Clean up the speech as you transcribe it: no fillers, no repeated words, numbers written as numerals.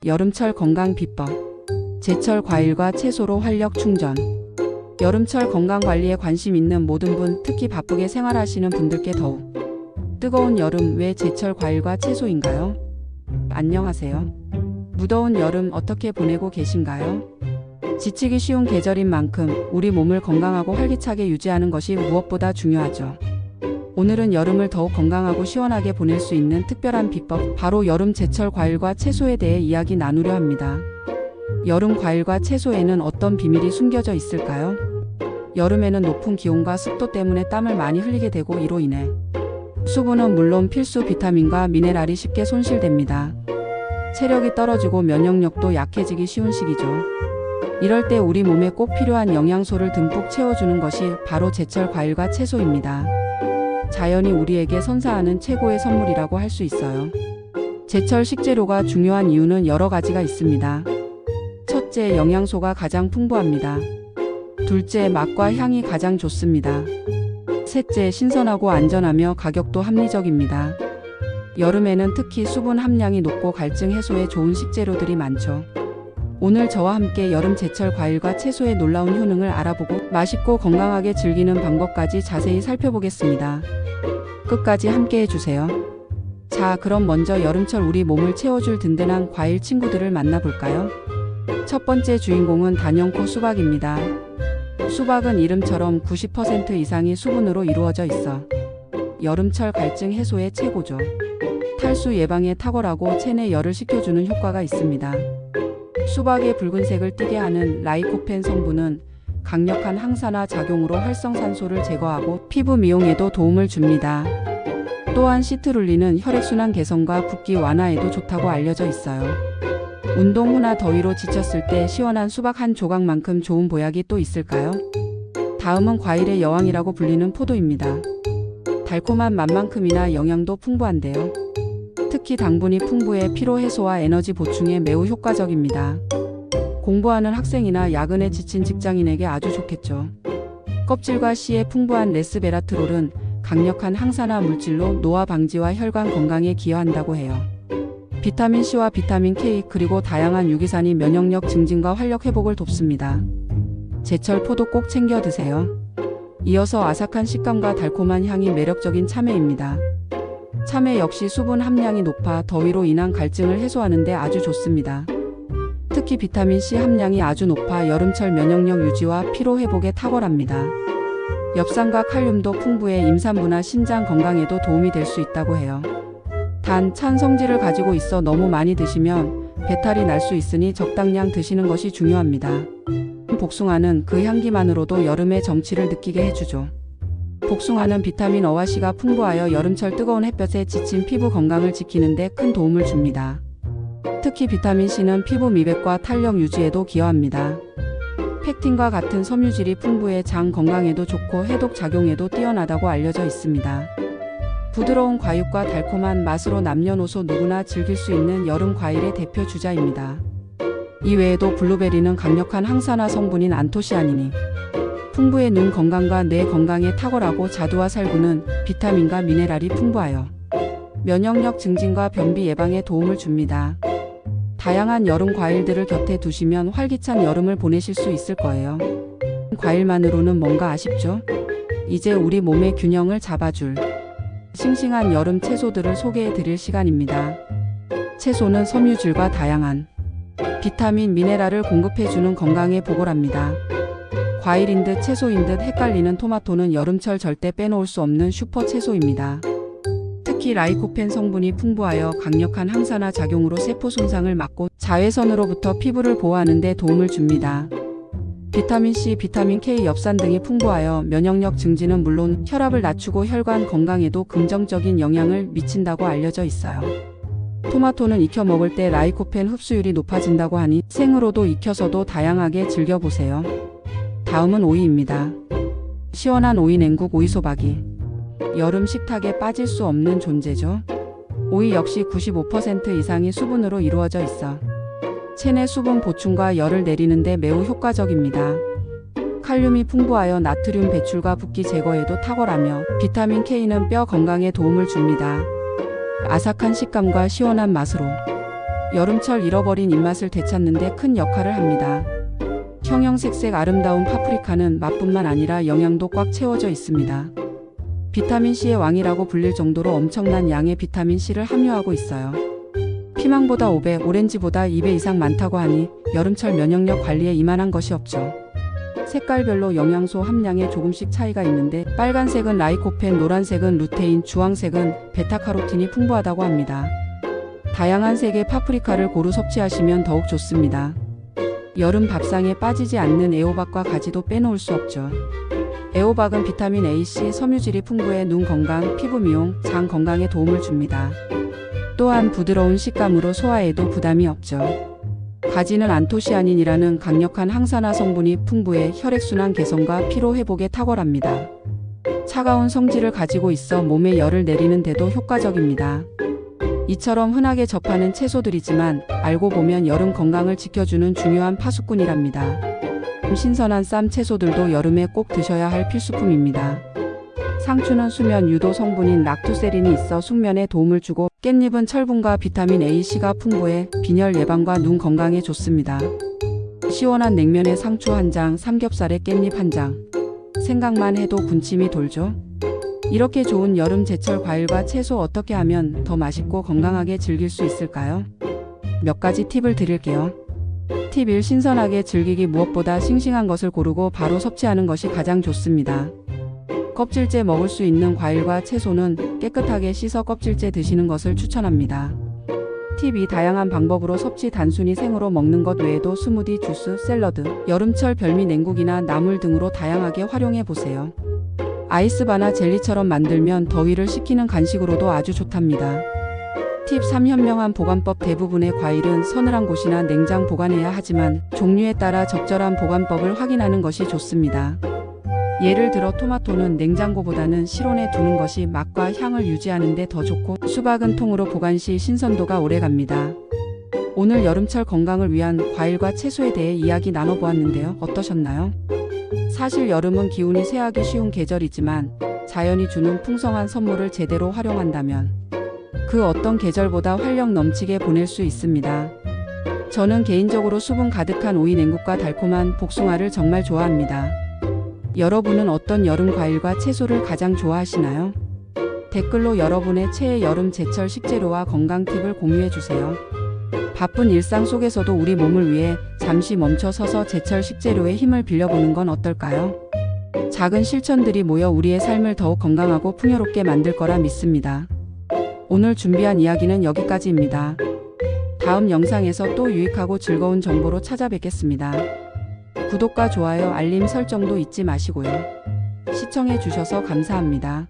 여름철 건강 비법. 제철 과일과 채소로 활력 충전. 여름철 건강 관리에 관심 있는 모든 분, 특히 바쁘게 생활하시는 분들께 더욱. 뜨거운 여름, 왜 제철 과일과 채소인가요? 안녕하세요. 무더운 여름 어떻게 보내고 계신가요? 지치기 쉬운 계절인 만큼 우리 몸을 건강하고 활기차게 유지하는 것이 무엇보다 중요하죠. 오늘은 여름을 더욱 건강하고 시원하게 보낼 수 있는 특별한 비법, 바로 여름 제철 과일과 채소에 대해 이야기 나누려 합니다. 여름 과일과 채소에는 어떤 비밀이 숨겨져 있을까요? 여름에는 높은 기온과 습도 때문에 땀을 많이 흘리게 되고, 이로 인해 수분은 물론 필수 비타민과 미네랄이 쉽게 손실됩니다. 체력이 떨어지고 면역력도 약해지기 쉬운 시기죠. 이럴 때 우리 몸에 꼭 필요한 영양소를 듬뿍 채워주는 것이 바로 제철 과일과 채소입니다. 자연이 우리에게 선사하는 최고의 선물이라고 할 수 있어요. 제철 식재료가 중요한 이유는 여러 가지가 있습니다. 첫째, 영양소가 가장 풍부합니다. 둘째, 맛과 향이 가장 좋습니다. 셋째, 신선하고 안전하며 가격도 합리적입니다. 여름에는 특히 수분 함량이 높고 갈증 해소에 좋은 식재료들이 많죠. 오늘 저와 함께 여름 제철 과일과 채소의 놀라운 효능을 알아보고 맛있고 건강하게 즐기는 방법까지 자세히 살펴보겠습니다. 끝까지 함께 해주세요. 자, 그럼 먼저 여름철 우리 몸을 채워줄 든든한 과일 친구들을 만나볼까요? 첫 번째 주인공은 단연코 수박입니다. 수박은 이름처럼 90% 이상이 수분으로 이루어져 있어 여름철 갈증 해소에 최고죠. 탈수 예방에 탁월하고 체내 열을 식혀주는 효과가 있습니다. 수박의 붉은색을 띠게 하는 라이코펜 성분은 강력한 항산화 작용으로 활성산소를 제거하고 피부 미용에도 도움을 줍니다. 또한 시트룰린은 혈액순환 개선과 붓기 완화에도 좋다고 알려져 있어요. 운동 후나 더위로 지쳤을 때 시원한 수박 한 조각만큼 좋은 보약이 또 있을까요? 다음은 과일의 여왕이라고 불리는 포도입니다. 달콤한 맛만큼이나 영양도 풍부한데요. 특히 당분이 풍부해 피로 해소와 에너지 보충에 매우 효과적입니다. 공부하는 학생이나 야근에 지친 직장인에게 아주 좋겠죠. 껍질과 씨에 풍부한 레스베라트롤은 강력한 항산화 물질로 노화 방지와 혈관 건강에 기여한다고 해요. 비타민C와 비타민 K 그리고 다양한 유기산이 면역력 증진과 활력 회복을 돕습니다. 제철 포도 꼭 챙겨 드세요. 이어서 아삭한 식감과 달콤한 향이 매력적인 참외입니다. 참외 역시 수분 함량이 높아 더위로 인한 갈증을 해소하는 데 아주 좋습니다. 특히 비타민C 함량이 아주 높아 여름철 면역력 유지와 피로 회복에 탁월합니다. 엽산과 칼륨도 풍부해 임산부나 신장 건강에도 도움이 될 수 있다고 해요. 단, 찬 성질을 가지고 있어 너무 많이 드시면 배탈이 날 수 있으니 적당량 드시는 것이 중요합니다. 복숭아는 그 향기만으로도 여름의 정취를 느끼게 해주죠. 복숭아는 비타민 O와 C가 풍부하여 여름철 뜨거운 햇볕에 지친 피부 건강을 지키는 데 큰 도움을 줍니다. 특히 비타민 C는 피부 미백과 탄력 유지에도 기여합니다. 펙틴과 같은 섬유질이 풍부해 장 건강에도 좋고 해독 작용에도 뛰어나다고 알려져 있습니다. 부드러운 과육과 달콤한 맛으로 남녀노소 누구나 즐길 수 있는 여름 과일의 대표 주자입니다. 이 외에도 블루베리는 강력한 항산화 성분인 안토시아닌이 풍부해 눈 건강과 뇌 건강에 탁월하고 자두와 살구는 비타민과 미네랄이 풍부하여 면역력 증진과 변비 예방에 도움을 줍니다. 다양한 여름 과일들을 곁에 두시면 활기찬 여름을 보내실 수 있을 거예요. 과일만으로는 뭔가 아쉽죠? 이제 우리 몸의 균형을 잡아줄 싱싱한 여름 채소들을 소개해 드릴 시간입니다. 채소는 섬유질과 다양한 비타민, 미네랄을 공급해주는 건강에 보골합니다. 과일인 듯 채소인 듯 헷갈리는 토마토는 여름철 절대 빼놓을 수 없는 슈퍼 채소입니다. 특히 라이코펜 성분이 풍부하여 강력한 항산화 작용으로 세포 손상을 막고 자외선으로부터 피부를 보호하는 데 도움을 줍니다. 비타민C, 비타민 K, 엽산 등이 풍부하여 면역력 증진은 물론 혈압을 낮추고 혈관 건강에도 긍정적인 영향을 미친다고 알려져 있어요. 토마토는 익혀 먹을 때 라이코펜 흡수율이 높아진다고 하니 생으로도 익혀서도 다양하게 즐겨보세요. 다음은 오이입니다. 시원한 오이 냉국 오이소박이. 여름 식탁에 빠질 수 없는 존재죠. 오이 역시 95% 이상이 수분으로 이루어져 있어 체내 수분 보충과 열을 내리는 데 매우 효과적입니다. 칼륨이 풍부하여 나트륨 배출과 붓기 제거에도 탁월하며 비타민 K는 뼈 건강에 도움을 줍니다. 아삭한 식감과 시원한 맛으로 여름철 잃어버린 입맛을 되찾는데 큰 역할을 합니다. 형형색색 아름다운 파프리카는 맛뿐만 아니라 영양도 꽉 채워져 있습니다. 비타민C의 왕이라고 불릴 정도로 엄청난 양의 비타민C를 함유하고 있어요. 피망보다 5배, 오렌지보다 2배 이상 많다고 하니 여름철 면역력 관리에 이만한 것이 없죠. 색깔별로 영양소 함량에 조금씩 차이가 있는데 빨간색은 라이코펜, 노란색은 루테인, 주황색은 베타카로틴이 풍부하다고 합니다. 다양한 색의 파프리카를 고루 섭취하시면 더욱 좋습니다. 여름 밥상에 빠지지 않는 애호박과 가지도 빼놓을 수 없죠. 애호박은 비타민 A, C, 섬유질이 풍부해 눈 건강, 피부 미용, 장 건강에 도움을 줍니다. 또한 부드러운 식감으로 소화에도 부담이 없죠. 가지는 안토시아닌이라는 강력한 항산화 성분이 풍부해 혈액순환 개선과 피로 회복에 탁월합니다. 차가운 성질을 가지고 있어 몸에 열을 내리는 데도 효과적입니다. 이처럼 흔하게 접하는 채소들이지만 알고 보면 여름 건강을 지켜주는 중요한 파수꾼이랍니다. 신선한 쌈 채소들도 여름에 꼭 드셔야 할 필수품입니다. 상추는 수면 유도 성분인 락투세린이 있어 숙면에 도움을 주고 깻잎은 철분과 비타민 A, C가 풍부해 빈혈 예방과 눈 건강에 좋습니다. 시원한 냉면에 상추 한 장, 삼겹살에 깻잎 한 장. 생각만 해도 군침이 돌죠? 이렇게 좋은 여름 제철 과일과 채소 어떻게 하면 더 맛있고 건강하게 즐길 수 있을까요? 몇 가지 팁을 드릴게요. 팁 1. 신선하게 즐기기. 무엇보다 싱싱한 것을 고르고 바로 섭취하는 것이 가장 좋습니다. 껍질째 먹을 수 있는 과일과 채소는 깨끗하게 씻어 껍질째 드시는 것을 추천합니다. 팁 2. 다양한 방법으로 섭취. 단순히 생으로 먹는 것 외에도 스무디, 주스, 샐러드, 여름철 별미 냉국이나 나물 등으로 다양하게 활용해 보세요. 아이스바나 젤리처럼 만들면 더위를 식히는 간식으로도 아주 좋답니다. 팁 3. 현명한 보관법. 대부분의 과일은 서늘한 곳이나 냉장 보관해야 하지만 종류에 따라 적절한 보관법을 확인하는 것이 좋습니다. 예를 들어 토마토는 냉장고보다는 실온에 두는 것이 맛과 향을 유지하는 데 더 좋고 수박은 통으로 보관 시 신선도가 오래갑니다. 오늘 여름철 건강을 위한 과일과 채소에 대해 이야기 나눠보았는데요. 어떠셨나요? 사실 여름은 기운이 쇠하기 쉬운 계절이지만 자연이 주는 풍성한 선물을 제대로 활용한다면 그 어떤 계절보다 활력 넘치게 보낼 수 있습니다. 저는 개인적으로 수분 가득한 오이 냉국과 달콤한 복숭아를 정말 좋아합니다. 여러분은 어떤 여름 과일과 채소를 가장 좋아하시나요? 댓글로 여러분의 최애 여름 제철 식재료와 건강 팁을 공유해주세요. 바쁜 일상 속에서도 우리 몸을 위해 잠시 멈춰 서서 제철 식재료의 힘을 빌려보는 건 어떨까요? 작은 실천들이 모여 우리의 삶을 더욱 건강하고 풍요롭게 만들 거라 믿습니다. 오늘 준비한 이야기는 여기까지입니다. 다음 영상에서 또 유익하고 즐거운 정보로 찾아뵙겠습니다. 구독과 좋아요, 알림 설정도 잊지 마시고요. 시청해 주셔서 감사합니다.